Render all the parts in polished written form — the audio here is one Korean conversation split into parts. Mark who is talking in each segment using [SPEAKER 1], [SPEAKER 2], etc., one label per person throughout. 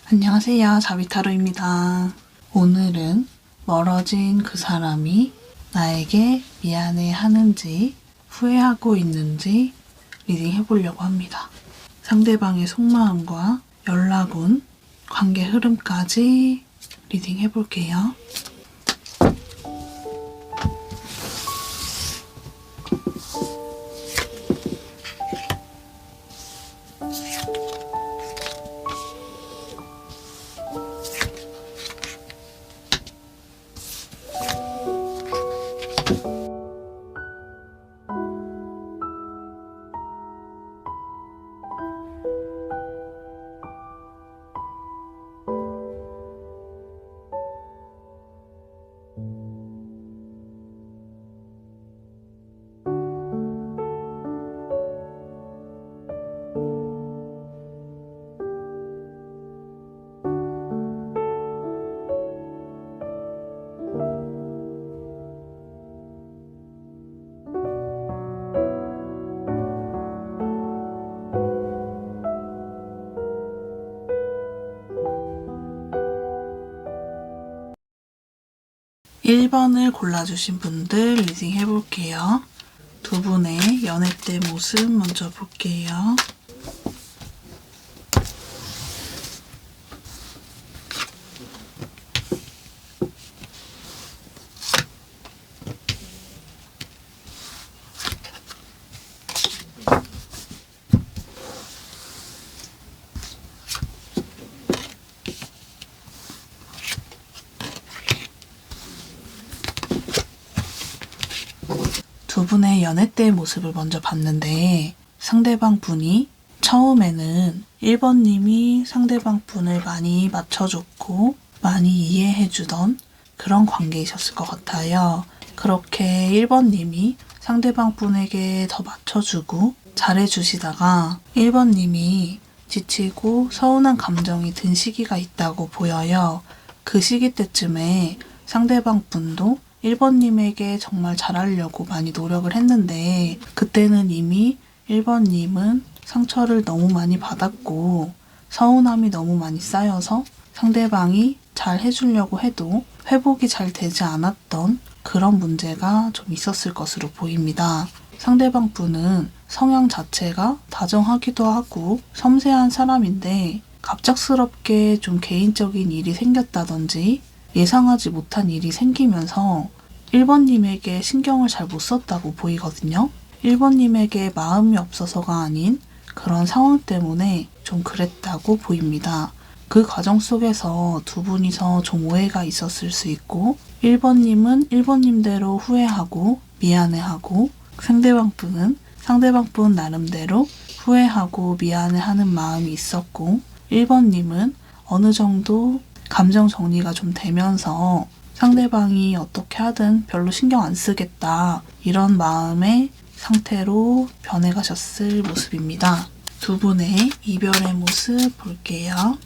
[SPEAKER 1] 안녕하세요, 자비타로입니다. 오늘은 멀어진 그 사람이 나에게 미안해 하는지 후회하고 있는지 리딩 해보려고 합니다. 상대방의 속마음과 연락운, 관계 흐름까지 리딩 해볼게요. (1번을) 골라주신 분들 리딩 해볼게요. 두 분의 연애 때 모습 먼저 볼게요. 두 분의 연애 때의 모습을 먼저 봤는데 상대방 분이 처음에는 1번님이 상대방 분을 많이 맞춰줬고 많이 이해해주던 그런 관계이셨을 것 같아요. 그렇게 1번님이 상대방 분에게 더 맞춰주고 잘해주시다가 1번님이 지치고 서운한 감정이 든 시기가 있다고 보여요. 그 시기 때쯤에 상대방 분도 1번님에게 정말 잘하려고 많이 노력을 했는데 그때는 이미 1번님은 상처를 너무 많이 받았고 서운함이 너무 많이 쌓여서 상대방이 잘 해주려고 해도 회복이 잘 되지 않았던 그런 문제가 좀 있었을 것으로 보입니다. 상대방 분은 성향 자체가 다정하기도 하고 섬세한 사람인데 갑작스럽게 좀 개인적인 일이 생겼다든지 예상하지 못한 일이 생기면서 1번님에게 신경을 잘 못 썼다고 보이거든요. 1번님에게 마음이 없어서가 아닌 그런 상황 때문에 좀 그랬다고 보입니다. 그 과정 속에서 두 분이서 좀 오해가 있었을 수 있고 1번님은 1번님대로 후회하고 미안해하고 상대방 분은 상대방 분 나름대로 후회하고 미안해하는 마음이 있었고 1번님은 어느 정도 감정 정리가 좀 되면서 상대방이 어떻게 하든 별로 신경 안 쓰겠다 이런 마음의 상태로 변해가셨을 모습입니다. 두 분의 이별의 모습 볼게요.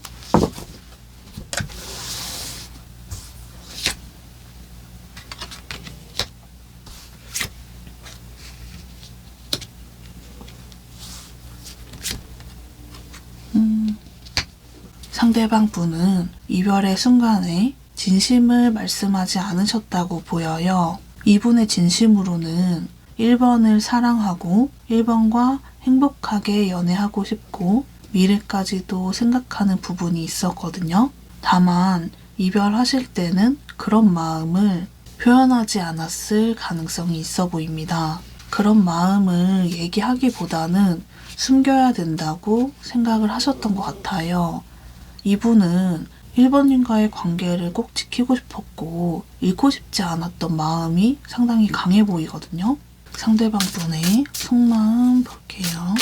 [SPEAKER 1] 상대방 분은 이별의 순간에 진심을 말씀하지 않으셨다고 보여요. 이분의 진심으로는 1번을 사랑하고 1번과 행복하게 연애하고 싶고 미래까지도 생각하는 부분이 있었거든요. 다만 이별하실 때는 그런 마음을 표현하지 않았을 가능성이 있어 보입니다. 그런 마음을 얘기하기보다는 숨겨야 된다고 생각을 하셨던 것 같아요. 이분은 1번님과의 관계를 꼭 지키고 싶었고 잃고 싶지 않았던 마음이 상당히 강해 보이거든요. 상대방 분의 속마음 볼게요.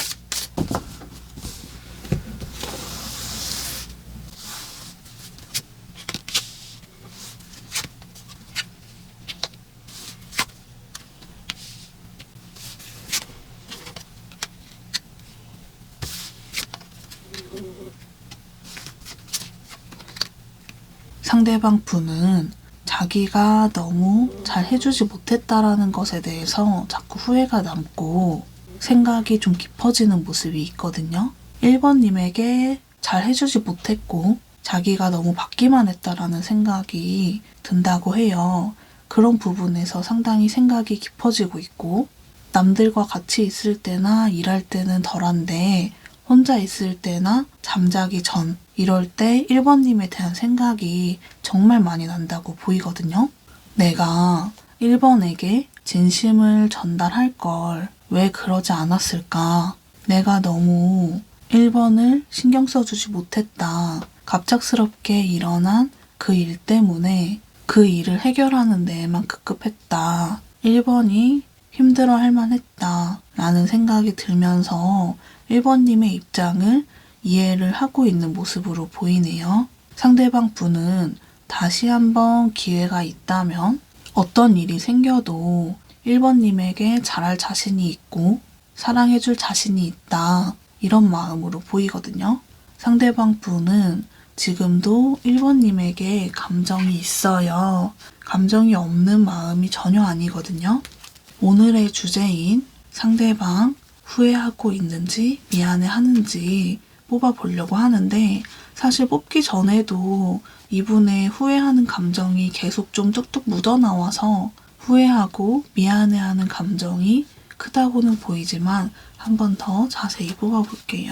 [SPEAKER 1] 상대방 분은 자기가 너무 잘 해주지 못했다라는 것에 대해서 자꾸 후회가 남고 생각이 좀 깊어지는 모습이 있거든요. 1번님에게 잘 해주지 못했고 자기가 너무 받기만 했다라는 생각이 든다고 해요. 그런 부분에서 상당히 생각이 깊어지고 있고, 남들과 같이 있을 때나 일할 때는 덜한데 혼자 있을 때나 잠자기 전 이럴 때 1번님에 대한 생각이 정말 많이 난다고 보이거든요. 내가 1번에게 진심을 전달할 걸 왜 그러지 않았을까? 내가 너무 1번을 신경 써주지 못했다. 갑작스럽게 일어난 그 일 때문에 그 일을 해결하는 데에만 급급했다. 1번이 힘들어 할 만했다. 라는 생각이 들면서 1번님의 입장을 이해를 하고 있는 모습으로 보이네요. 상대방 분은 다시 한번 기회가 있다면 어떤 일이 생겨도 1번님에게 잘할 자신이 있고 사랑해줄 자신이 있다. 이런 마음으로 보이거든요. 상대방 분은 지금도 1번님에게 감정이 있어요. 감정이 없는 마음이 전혀 아니거든요. 오늘의 주제인 상대방 후회하고 있는지 미안해하는지 뽑아보려고 하는데, 사실 뽑기 전에도 이분의 후회하는 감정이 계속 좀 뚝뚝 묻어나와서 후회하고 미안해하는 감정이 크다고는 보이지만 한 번 더 자세히 뽑아볼게요.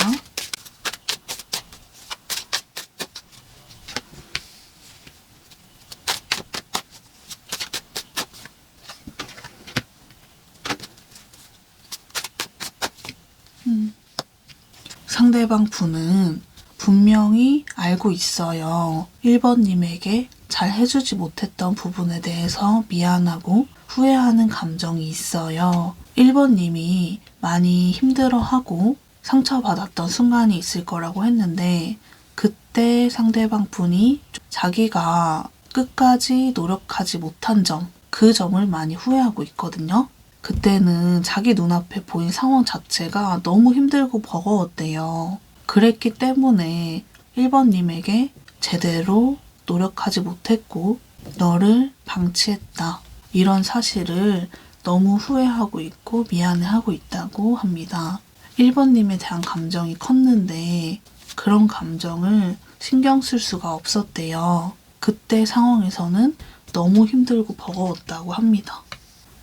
[SPEAKER 1] 상대방 분은 분명히 알고 있어요. 1번님에게 잘 해주지 못했던 부분에 대해서 미안하고 후회하는 감정이 있어요. 1번님이 많이 힘들어하고 상처받았던 순간이 있을 거라고 했는데, 그때 상대방 분이 자기가 끝까지 노력하지 못한 점, 그 점을 많이 후회하고 있거든요. 그때는 자기 눈앞에 보인 상황 자체가 너무 힘들고 버거웠대요. 그랬기 때문에 1번님에게 제대로 노력하지 못했고 너를 방치했다. 이런 사실을 너무 후회하고 있고 미안해하고 있다고 합니다. 1번님에 대한 감정이 컸는데 그런 감정을 신경 쓸 수가 없었대요. 그때 상황에서는 너무 힘들고 버거웠다고 합니다.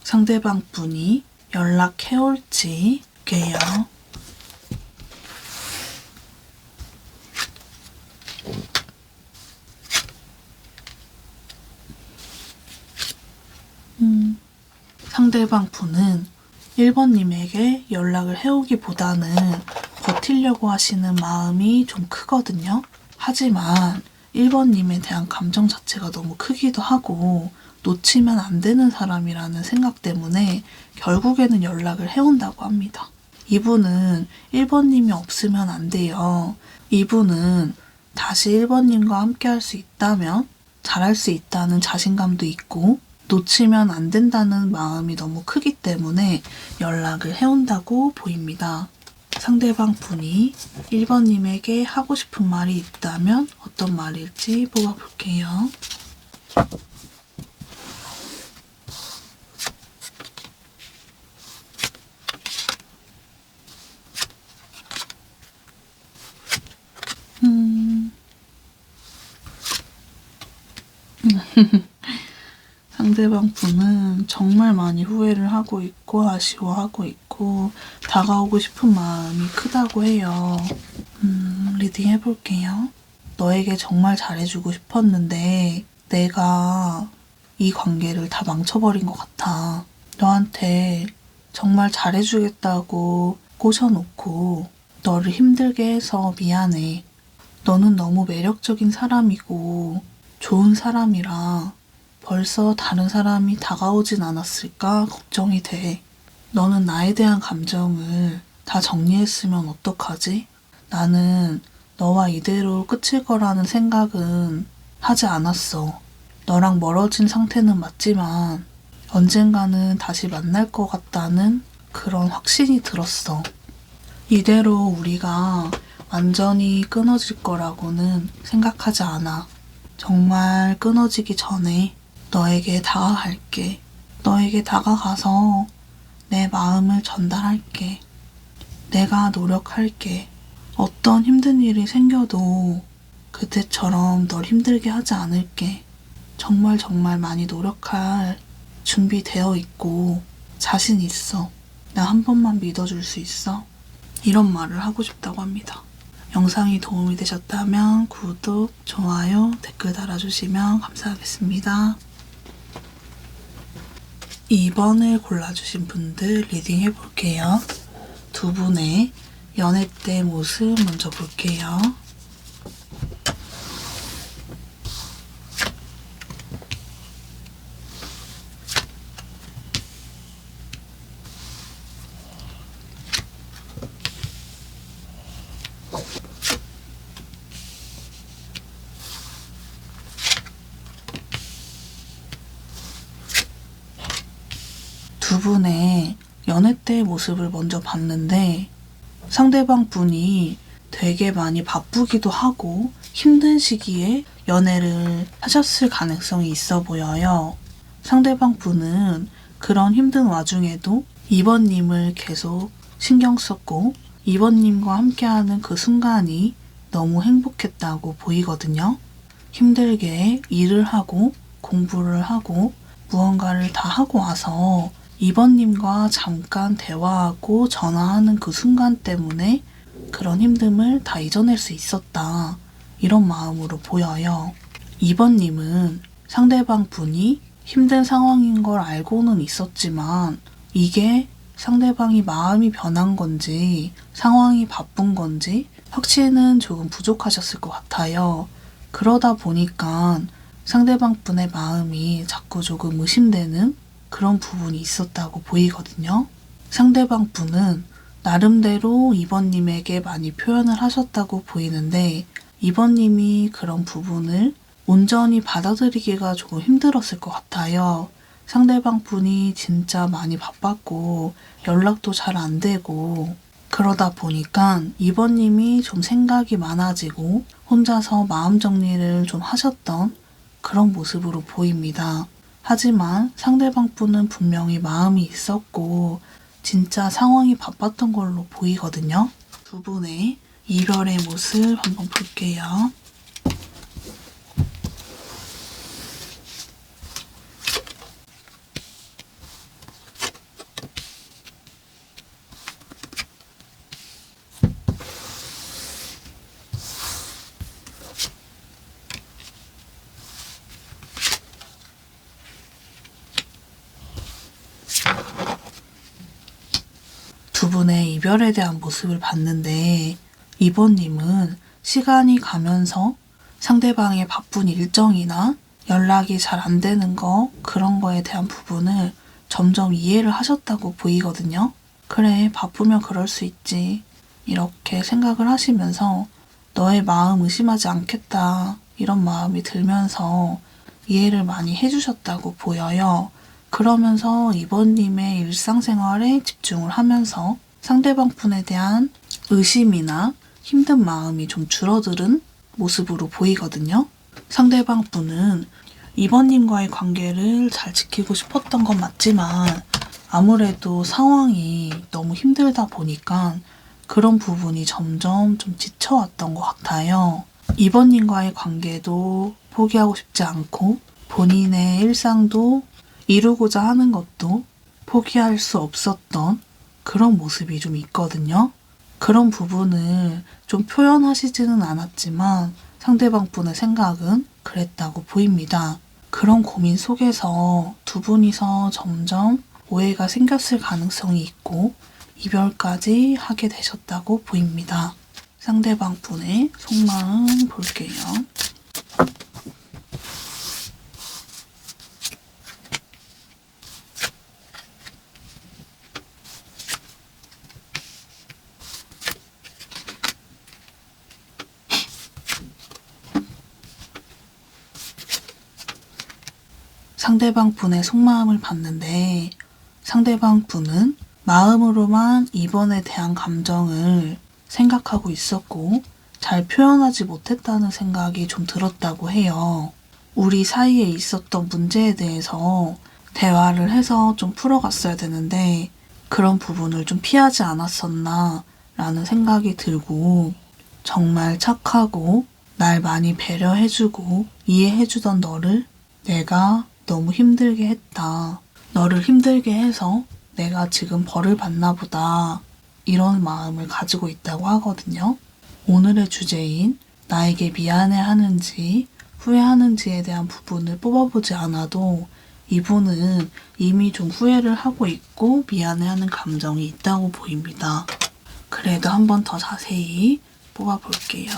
[SPEAKER 1] 상대방 분이 연락해올지 볼게요. 상대방 분은 1번님에게 연락을 해오기보다는 버티려고 하시는 마음이 좀 크거든요. 하지만 1번님에 대한 감정 자체가 너무 크기도 하고 놓치면 안 되는 사람이라는 생각 때문에 결국에는 연락을 해온다고 합니다. 이분은 1번님이 없으면 안 돼요. 이분은 다시 1번님과 함께 할 수 있다면 잘할 수 있다는 자신감도 있고 놓치면 안 된다는 마음이 너무 크기 때문에 연락을 해온다고 보입니다. 상대방 분이 1번님에게 하고 싶은 말이 있다면 어떤 말일지 뽑아볼게요. 상대방 분은 정말 많이 후회를 하고 있고 아쉬워하고 있고 다가오고 싶은 마음이 크다고 해요. 리딩 해볼게요. 너에게 정말 잘해주고 싶었는데 내가 이 관계를 다 망쳐버린 것 같아. 너한테 정말 잘해주겠다고 꼬셔놓고 너를 힘들게 해서 미안해. 너는 너무 매력적인 사람이고 좋은 사람이라 벌써 다른 사람이 다가오진 않았을까 걱정이 돼. 너는 나에 대한 감정을 다 정리했으면 어떡하지? 나는 너와 이대로 끝일 거라는 생각은 하지 않았어. 너랑 멀어진 상태는 맞지만 언젠가는 다시 만날 것 같다는 그런 확신이 들었어. 이대로 우리가 완전히 끊어질 거라고는 생각하지 않아. 정말 끊어지기 전에 너에게 다가갈게. 너에게 다가가서 내 마음을 전달할게. 내가 노력할게. 어떤 힘든 일이 생겨도 그때처럼 널 힘들게 하지 않을게. 정말 정말 많이 노력할 준비되어 있고 자신 있어. 나 한 번만 믿어줄 수 있어? 이런 말을 하고 싶다고 합니다. 영상이 도움이 되셨다면 구독, 좋아요, 댓글 달아주시면 감사하겠습니다. 2번을 골라주신 분들 리딩 해볼게요. 두 분의 연애 때 모습 먼저 볼게요. 두 분의 연애 때의 모습을 먼저 봤는데 상대방 분이 되게 많이 바쁘기도 하고 힘든 시기에 연애를 하셨을 가능성이 있어 보여요. 상대방 분은 그런 힘든 와중에도 2번님을 계속 신경 썼고 2번님과 함께하는 그 순간이 너무 행복했다고 보이거든요. 힘들게 일을 하고 공부를 하고 무언가를 다 하고 와서 2번님과 잠깐 대화하고 전화하는 그 순간 때문에 그런 힘듦을 다 잊어낼 수 있었다. 이런 마음으로 보여요. 2번님은 상대방 분이 힘든 상황인 걸 알고는 있었지만 이게 상대방이 마음이 변한 건지 상황이 바쁜 건지 확신은 조금 부족하셨을 것 같아요. 그러다 보니까 상대방 분의 마음이 자꾸 조금 의심되는 그런 부분이 있었다고 보이거든요. 상대방 분은 나름대로 2번님에게 많이 표현을 하셨다고 보이는데 2번님이 그런 부분을 온전히 받아들이기가 조금 힘들었을 것 같아요. 상대방 분이 진짜 많이 바빴고 연락도 잘 안 되고 그러다 보니까 2번님이 좀 생각이 많아지고 혼자서 마음 정리를 좀 하셨던 그런 모습으로 보입니다. 하지만 상대방 분은 분명히 마음이 있었고 진짜 상황이 바빴던 걸로 보이거든요. 두 분의 이별의 모습 한번 볼게요. 두 분의 이별에 대한 모습을 봤는데 2번님은 시간이 가면서 상대방의 바쁜 일정이나 연락이 잘 안 되는 거 그런 거에 대한 부분을 점점 이해를 하셨다고 보이거든요. 그래, 바쁘면 그럴 수 있지. 이렇게 생각을 하시면서 너의 마음 의심하지 않겠다. 이런 마음이 들면서 이해를 많이 해주셨다고 보여요. 그러면서 2번님의 일상생활에 집중을 하면서 상대방 분에 대한 의심이나 힘든 마음이 좀 줄어드는 모습으로 보이거든요. 상대방 분은 2번님과의 관계를 잘 지키고 싶었던 건 맞지만 아무래도 상황이 너무 힘들다 보니까 그런 부분이 점점 좀 지쳐왔던 것 같아요. 2번님과의 관계도 포기하고 싶지 않고 본인의 일상도 이루고자 하는 것도 포기할 수 없었던 그런 모습이 좀 있거든요. 그런 부분을 좀 표현하시지는 않았지만 상대방 분의 생각은 그랬다고 보입니다. 그런 고민 속에서 두 분이서 점점 오해가 생겼을 가능성이 있고 이별까지 하게 되셨다고 보입니다. 상대방 분의 속마음 볼게요. 상대방 분의 속마음을 봤는데 상대방 분은 마음으로만 이번에 대한 감정을 생각하고 있었고 잘 표현하지 못했다는 생각이 좀 들었다고 해요. 우리 사이에 있었던 문제에 대해서 대화를 해서 좀 풀어갔어야 되는데 그런 부분을 좀 피하지 않았었나 라는 생각이 들고 정말 착하고 날 많이 배려해주고 이해해주던 너를 내가 너무 힘들게 했다. 너를 힘들게 해서 내가 지금 벌을 받나 보다. 이런 마음을 가지고 있다고 하거든요. 오늘의 주제인 나에게 미안해하는지 후회하는지에 대한 부분을 뽑아보지 않아도 이분은 이미 좀 후회를 하고 있고 미안해하는 감정이 있다고 보입니다. 그래도 한 번 더 자세히 뽑아볼게요.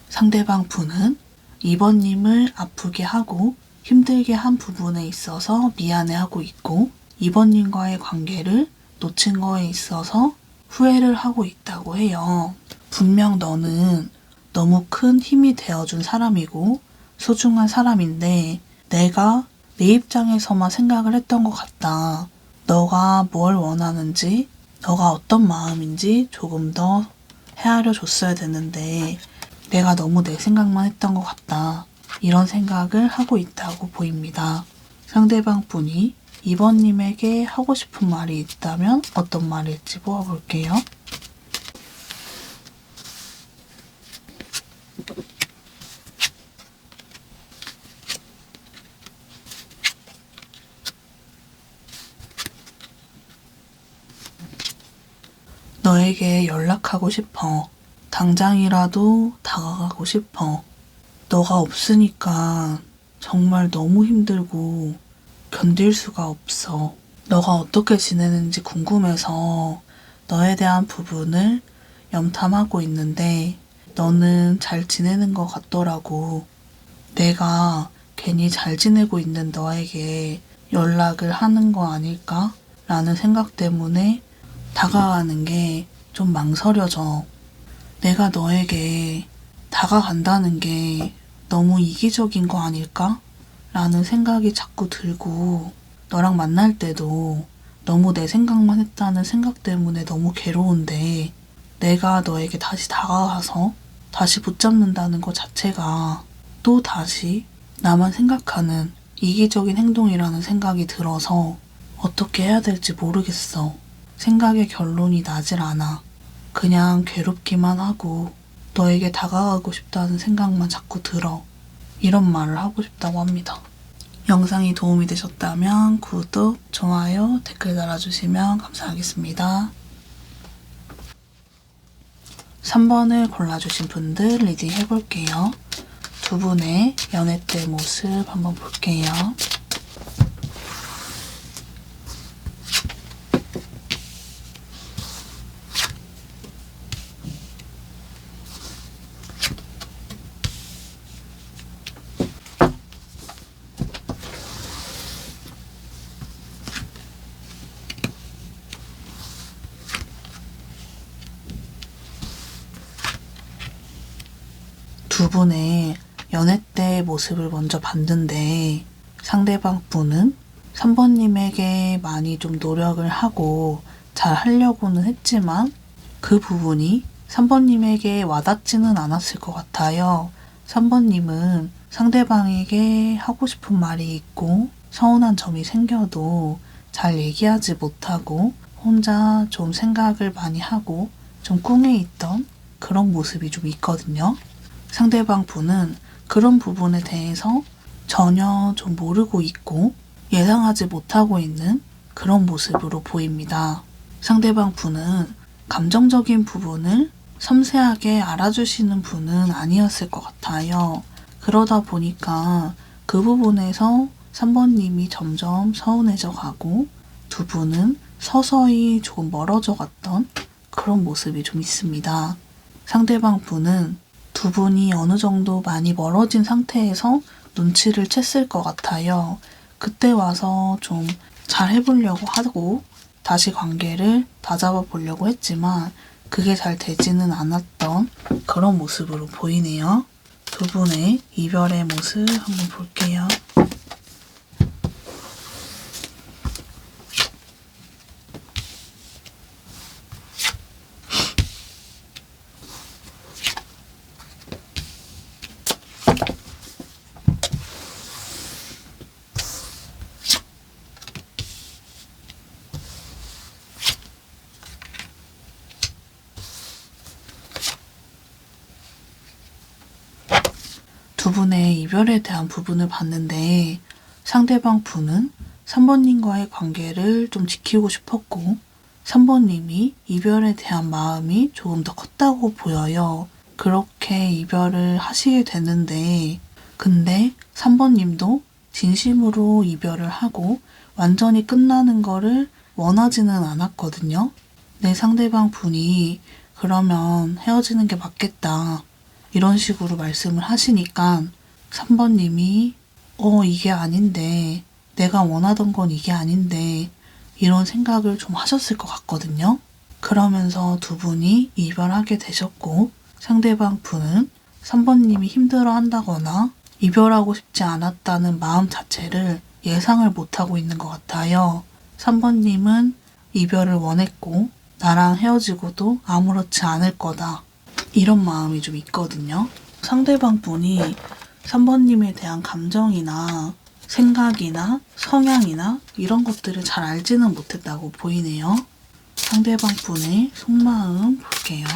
[SPEAKER 1] 상대방 분은 2번님을 아프게 하고 힘들게 한 부분에 있어서 미안해하고 있고 2번님과의 관계를 놓친 거에 있어서 후회를 하고 있다고 해요. 분명 너는 너무 큰 힘이 되어준 사람이고 소중한 사람인데 내가 내 입장에서만 생각을 했던 것 같다. 너가 뭘 원하는지, 너가 어떤 마음인지 조금 더 헤아려 줬어야 되는데 내가 너무 내 생각만 했던 것 같다. 이런 생각을 하고 있다고 보입니다. 상대방 분이 2번님에게 하고 싶은 말이 있다면 어떤 말일지 뽑아볼게요. 너에게 연락하고 싶어. 당장이라도 다가가고 싶어. 너가 없으니까 정말 너무 힘들고 견딜 수가 없어. 너가 어떻게 지내는지 궁금해서 너에 대한 부분을 염탐하고 있는데 너는 잘 지내는 것 같더라고. 내가 괜히 잘 지내고 있는 너에게 연락을 하는 거 아닐까? 라는 생각 때문에 다가가는 게 좀 망설여져. 내가 너에게 다가간다는 게 너무 이기적인 거 아닐까? 라는 생각이 자꾸 들고 너랑 만날 때도 너무 내 생각만 했다는 생각 때문에 너무 괴로운데 내가 너에게 다시 다가가서 다시 붙잡는다는 것 자체가 또 다시 나만 생각하는 이기적인 행동이라는 생각이 들어서 어떻게 해야 될지 모르겠어. 생각의 결론이 나질 않아. 그냥 괴롭기만 하고 너에게 다가가고 싶다는 생각만 자꾸 들어. 이런 말을 하고 싶다고 합니다. 영상이 도움이 되셨다면 구독, 좋아요, 댓글 달아주시면 감사하겠습니다. 3번을 골라주신 분들 리딩 해볼게요. 두 분의 연애 때 모습 한번 볼게요. 두 분의 연애 때 모습을 먼저 봤는데 상대방 분은 3번님에게 많이 좀 노력을 하고 잘 하려고는 했지만 그 부분이 3번님에게 와닿지는 않았을 것 같아요. 3번님은 상대방에게 하고 싶은 말이 있고 서운한 점이 생겨도 잘 얘기하지 못하고 혼자 좀 생각을 많이 하고 좀 꿍해 있던 그런 모습이 좀 있거든요. 상대방 분은 그런 부분에 대해서 전혀 좀 모르고 있고 예상하지 못하고 있는 그런 모습으로 보입니다. 상대방 분은 감정적인 부분을 섬세하게 알아주시는 분은 아니었을 것 같아요. 그러다 보니까 그 부분에서 3번님이 점점 서운해져 가고 두 분은 서서히 조금 멀어져 갔던 그런 모습이 좀 있습니다. 상대방 분은 두 분이 어느 정도 많이 멀어진 상태에서 눈치를 챘을 것 같아요. 그때 와서 좀 잘 해보려고 하고 다시 관계를 다잡아 보려고 했지만 그게 잘 되지는 않았던 그런 모습으로 보이네요. 두 분의 이별의 모습 한번 볼게요. 두 분의 이별에 대한 부분을 봤는데 상대방 분은 3번님과의 관계를 좀 지키고 싶었고 3번님이 이별에 대한 마음이 조금 더 컸다고 보여요. 그렇게 이별을 하시게 됐는데 근데 3번님도 진심으로 이별을 하고 완전히 끝나는 거를 원하지는 않았거든요. 내 상대방 분이 그러면 헤어지는 게 맞겠다. 이런 식으로 말씀을 하시니까 3번님이 이게 아닌데 내가 원하던 건 이게 아닌데 이런 생각을 좀 하셨을 것 같거든요. 그러면서 두 분이 이별하게 되셨고 상대방 분은 3번님이 힘들어한다거나 이별하고 싶지 않았다는 마음 자체를 예상을 못하고 있는 것 같아요. 3번님은 이별을 원했고 나랑 헤어지고도 아무렇지 않을 거다. 이런 마음이 좀 있거든요. 상대방 분이 3번님에 대한 감정이나 생각이나 성향이나 이런 것들을 잘 알지는 못했다고 보이네요. 상대방 분의 속마음 볼게요.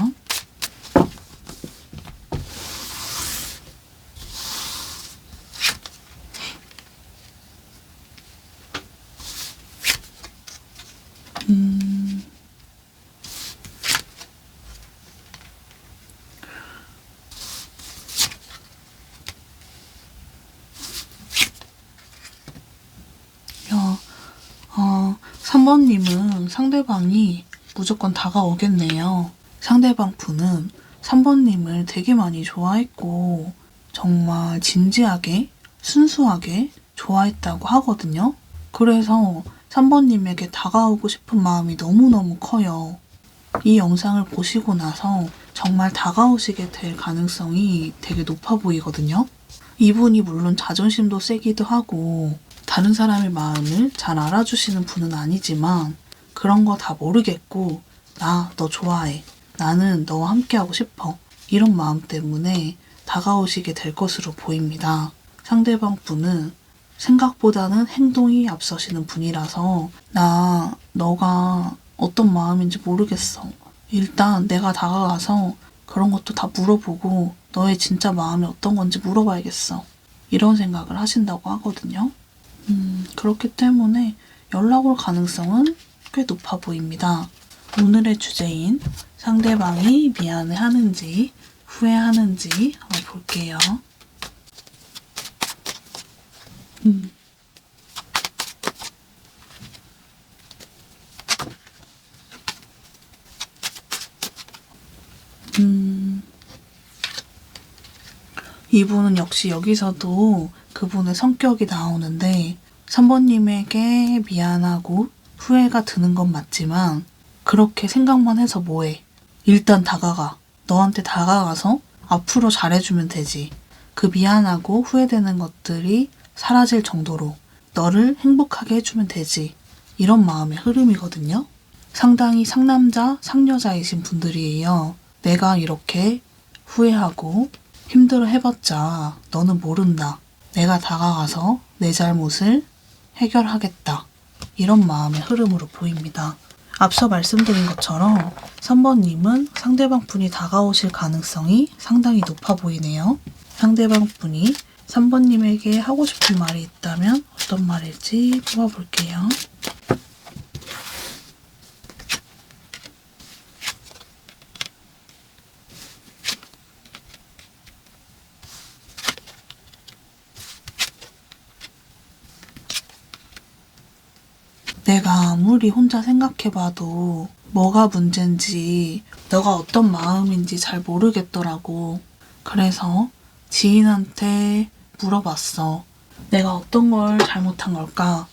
[SPEAKER 1] 야, 3번님은 상대방이 무조건 다가오겠네요. 상대방 분은 3번님을 되게 많이 좋아했고 정말 진지하게 순수하게 좋아했다고 하거든요. 그래서 3번님에게 다가오고 싶은 마음이 너무너무 커요. 이 영상을 보시고 나서 정말 다가오시게 될 가능성이 되게 높아 보이거든요. 이분이 물론 자존심도 세기도 하고 다른 사람의 마음을 잘 알아주시는 분은 아니지만 그런 거 다 모르겠고 나 너 좋아해. 나는 너와 함께하고 싶어. 이런 마음 때문에 다가오시게 될 것으로 보입니다. 상대방 분은 생각보다는 행동이 앞서시는 분이라서 나 너가 어떤 마음인지 모르겠어. 일단 내가 다가가서 그런 것도 다 물어보고 너의 진짜 마음이 어떤 건지 물어봐야겠어. 이런 생각을 하신다고 하거든요. 그렇기 때문에 연락 올 가능성은 꽤 높아 보입니다. 오늘의 주제인 상대방이 미안해하는지 후회하는지 한번 볼게요. 이분은 역시 여기서도 그분의 성격이 나오는데 3번님에게 미안하고 후회가 드는 건 맞지만 그렇게 생각만 해서 뭐해. 일단 다가가. 너한테 다가가서 앞으로 잘해주면 되지. 그 미안하고 후회되는 것들이 사라질 정도로 너를 행복하게 해주면 되지. 이런 마음의 흐름이거든요. 상당히 상남자, 상여자이신 분들이에요. 내가 이렇게 후회하고 힘들어 해봤자 너는 모른다. 내가 다가가서 내 잘못을 해결하겠다. 이런 마음의 흐름으로 보입니다. 앞서 말씀드린 것처럼 3번님은 상대방 분이 다가오실 가능성이 상당히 높아 보이네요. 상대방 분이 3번님에게 하고 싶은 말이 있다면 어떤 말일지 뽑아볼게요. 내가 아무리 혼자 생각해봐도 뭐가 문제인지 너가 어떤 마음인지 잘 모르겠더라고. 그래서 지인한테 물어봤어. 내가 어떤 걸 잘못한 걸까?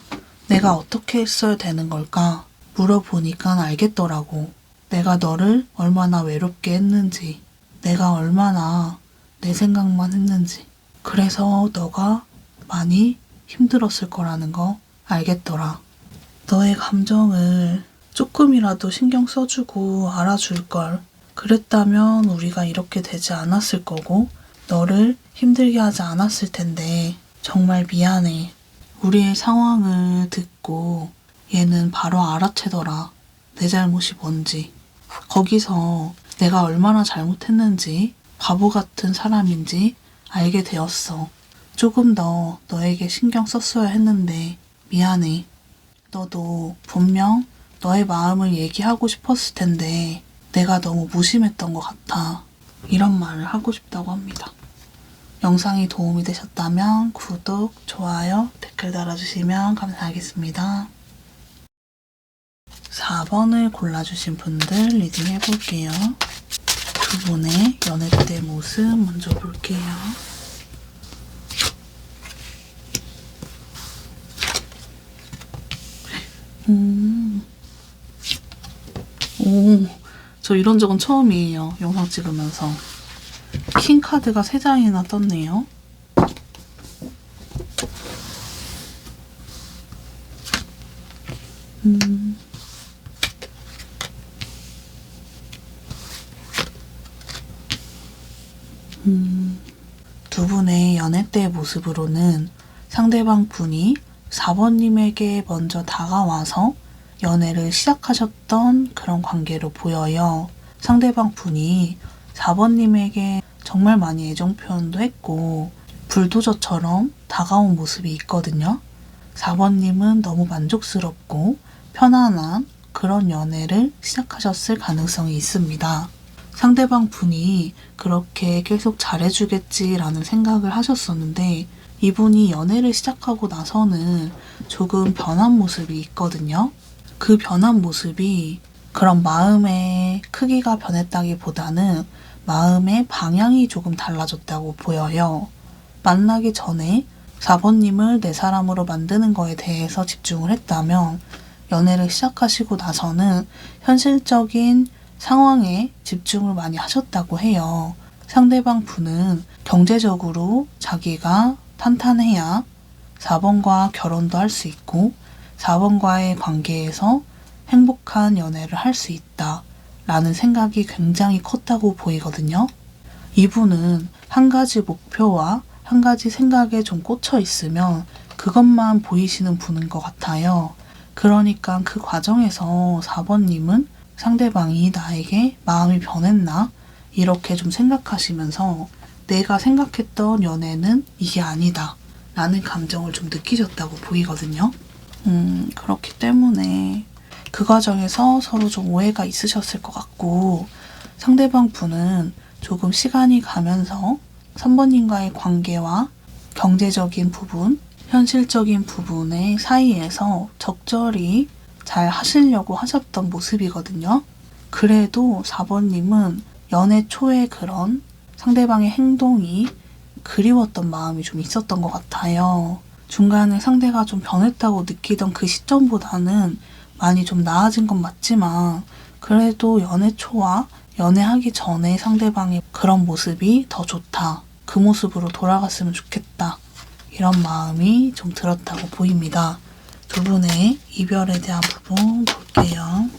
[SPEAKER 1] 내가 어떻게 했어야 되는 걸까? 물어보니까 알겠더라고. 내가 너를 얼마나 외롭게 했는지, 내가 얼마나 내 생각만 했는지. 그래서 너가 많이 힘들었을 거라는 거 알겠더라. 너의 감정을 조금이라도 신경 써주고 알아줄 걸. 그랬다면 우리가 이렇게 되지 않았을 거고 너를 힘들게 하지 않았을 텐데 정말 미안해. 우리의 상황을 듣고 얘는 바로 알아채더라. 내 잘못이 뭔지. 거기서 내가 얼마나 잘못했는지 바보 같은 사람인지 알게 되었어. 조금 더 너에게 신경 썼어야 했는데 미안해. 너도 분명 너의 마음을 얘기하고 싶었을 텐데 내가 너무 무심했던 것 같아. 이런 말을 하고 싶다고 합니다. 영상이 도움이 되셨다면 구독, 좋아요, 댓글 달아주시면 감사하겠습니다. 4번을 골라주신 분들 리딩 해볼게요. 두 분의 연애 때 모습 먼저 볼게요. 오, 저 이런 적은 처음이에요. 영상 찍으면서. 킹 카드가 3장이나 떴네요. 두 분의 연애 때의 모습으로는 상대방 분이 4번님에게 먼저 다가와서 연애를 시작하셨던 그런 관계로 보여요. 상대방 분이 4번님에게 정말 많이 애정 표현도 했고 불도저처럼 다가온 모습이 있거든요. 4번님은 너무 만족스럽고 편안한 그런 연애를 시작하셨을 가능성이 있습니다. 상대방 분이 그렇게 계속 잘해주겠지라는 생각을 하셨었는데 이분이 연애를 시작하고 나서는 조금 변한 모습이 있거든요. 그 변한 모습이 그런 마음의 크기가 변했다기보다는 마음의 방향이 조금 달라졌다고 보여요. 만나기 전에 4번님을 내 사람으로 만드는 거에 대해서 집중을 했다면 연애를 시작하시고 나서는 현실적인 상황에 집중을 많이 하셨다고 해요. 상대방 분은 경제적으로 자기가 탄탄해야 4번과 결혼도 할 수 있고 4번과의 관계에서 행복한 연애를 할 수 있다 라는 생각이 굉장히 컸다고 보이거든요. 이분은 한 가지 목표와 한 가지 생각에 좀 꽂혀 있으면 그것만 보이시는 분인 것 같아요. 그러니까 그 과정에서 4번님은 상대방이 나에게 마음이 변했나? 이렇게 좀 생각하시면서 내가 생각했던 연애는 이게 아니다 라는 감정을 좀 느끼셨다고 보이거든요. 그렇기 때문에 그 과정에서 서로 좀 오해가 있으셨을 것 같고 상대방 분은 조금 시간이 가면서 3번님과의 관계와 경제적인 부분, 현실적인 부분의 사이에서 적절히 잘 하시려고 하셨던 모습이거든요. 그래도 4번님은 연애 초에 그런 상대방의 행동이 그리웠던 마음이 좀 있었던 것 같아요. 중간에 상대가 좀 변했다고 느끼던 그 시점보다는 많이 좀 나아진 건 맞지만 그래도 연애 초와 연애하기 전에 상대방의 그런 모습이 더 좋다. 그 모습으로 돌아갔으면 좋겠다. 이런 마음이 좀 들었다고 보입니다. 두 분의 이별에 대한 부분 볼게요.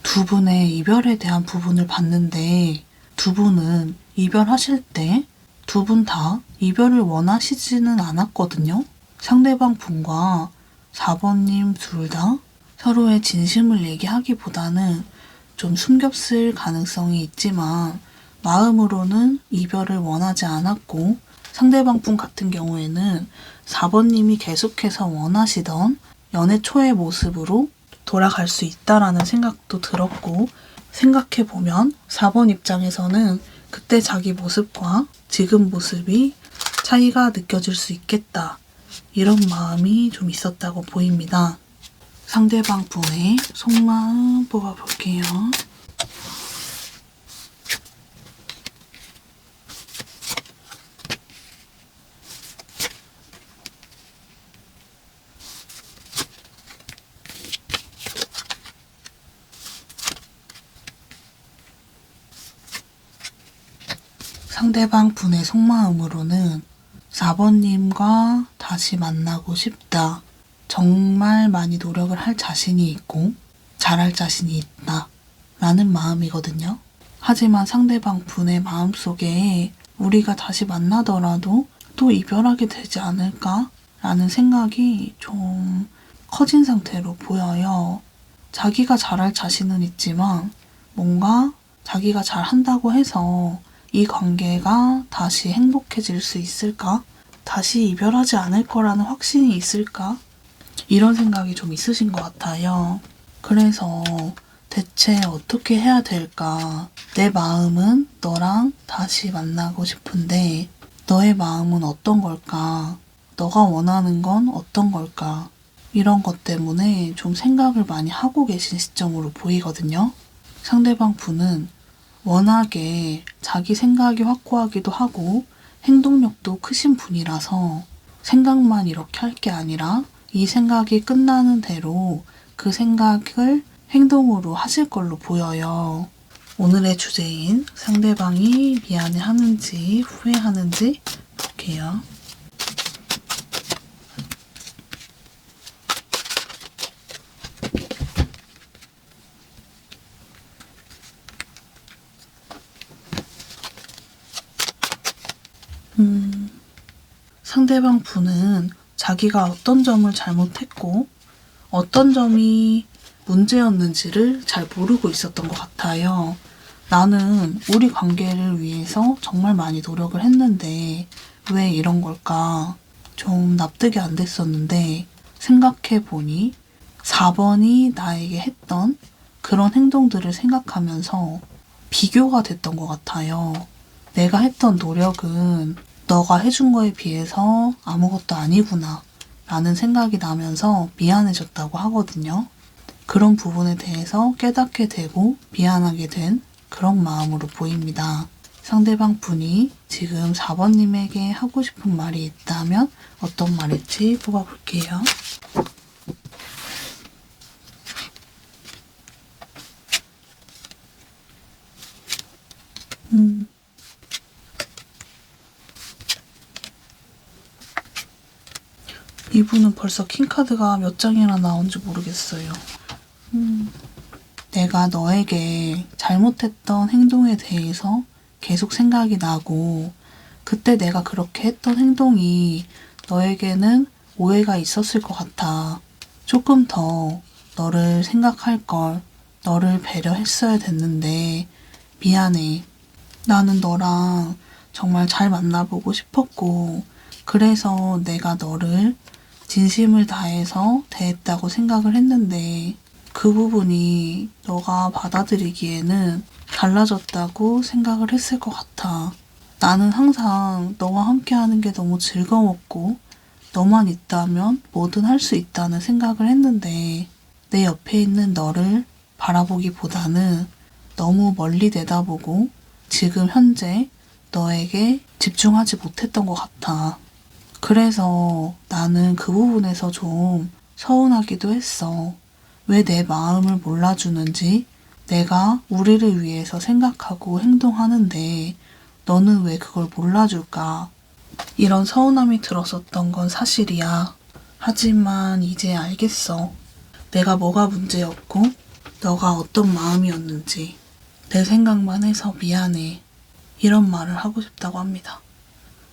[SPEAKER 1] 두 분의 이별에 대한 부분을 봤는데 두 분은 이별하실 때 두 분 다 이별을 원하시지는 않았거든요. 상대방 분과 4번님 둘 다 서로의 진심을 얘기하기보다는 좀 숨겼을 가능성이 있지만 마음으로는 이별을 원하지 않았고 상대방 분 같은 경우에는 4번님이 계속해서 원하시던 연애 초의 모습으로 돌아갈 수 있다라는 생각도 들었고 생각해보면 4번 입장에서는 그때 자기 모습과 지금 모습이 차이가 느껴질 수 있겠다. 이런 마음이 좀 있었다고 보입니다. 상대방 분의 속마음 뽑아볼게요. 상대방 분의 속마음으로는 4번님과 다시 만나고 싶다. 정말 많이 노력을 할 자신이 있고 잘할 자신이 있다 라는 마음이거든요. 하지만 상대방 분의 마음속에 우리가 다시 만나더라도 또 이별하게 되지 않을까 라는 생각이 좀 커진 상태로 보여요. 자기가 잘할 자신은 있지만 뭔가 자기가 잘한다고 해서 이 관계가 다시 행복해질 수 있을까? 다시 이별하지 않을 거라는 확신이 있을까? 이런 생각이 좀 있으신 것 같아요. 그래서 대체 어떻게 해야 될까? 내 마음은 너랑 다시 만나고 싶은데 너의 마음은 어떤 걸까? 너가 원하는 건 어떤 걸까? 이런 것 때문에 좀 생각을 많이 하고 계신 시점으로 보이거든요. 상대방 분은 워낙에 자기 생각이 확고하기도 하고 행동력도 크신 분이라서 생각만 이렇게 할 게 아니라 이 생각이 끝나는 대로 그 생각을 행동으로 하실 걸로 보여요. 오늘의 주제인 상대방이 미안해하는지 후회하는지 볼게요. 상대방 분은 자기가 어떤 점을 잘못했고 어떤 점이 문제였는지를 잘 모르고 있었던 것 같아요. 나는 우리 관계를 위해서 정말 많이 노력을 했는데 왜 이런 걸까? 좀 납득이 안 됐었는데 생각해보니 4번이 나에게 했던 그런 행동들을 생각하면서 비교가 됐던 것 같아요. 내가 했던 노력은 너가 해준 거에 비해서 아무것도 아니구나 라는 생각이 나면서 미안해졌다고 하거든요. 그런 부분에 대해서 깨닫게 되고 미안하게 된 그런 마음으로 보입니다. 상대방 분이 지금 4번님에게 하고 싶은 말이 있다면 어떤 말일지 뽑아볼게요. 이분은 벌써 킹카드가 몇 장이나 나온지 모르겠어요. 내가 너에게 잘못했던 행동에 대해서 계속 생각이 나고 그때 내가 그렇게 했던 행동이 너에게는 오해가 있었을 것 같아. 조금 더 너를 생각할 걸, 너를 배려했어야 됐는데 미안해. 나는 너랑 정말 잘 만나보고 싶었고 그래서 내가 너를 진심을 다해서 대했다고 생각을 했는데 그 부분이 너가 받아들이기에는 달라졌다고 생각을 했을 것 같아. 나는 항상 너와 함께하는 게 너무 즐거웠고 너만 있다면 뭐든 할 수 있다는 생각을 했는데 내 옆에 있는 너를 바라보기보다는 너무 멀리 내다보고 지금 현재 너에게 집중하지 못했던 것 같아. 그래서 나는 그 부분에서 좀 서운하기도 했어. 왜 내 마음을 몰라주는지 내가 우리를 위해서 생각하고 행동하는데 너는 왜 그걸 몰라줄까? 이런 서운함이 들었었던 건 사실이야. 하지만 이제 알겠어. 내가 뭐가 문제였고 너가 어떤 마음이었는지 내 생각만 해서 미안해. 이런 말을 하고 싶다고 합니다.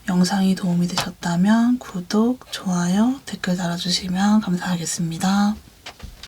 [SPEAKER 1] 영상이 도움이 되셨다면 구독, 좋아요, 댓글 달아주시면 감사하겠습니다.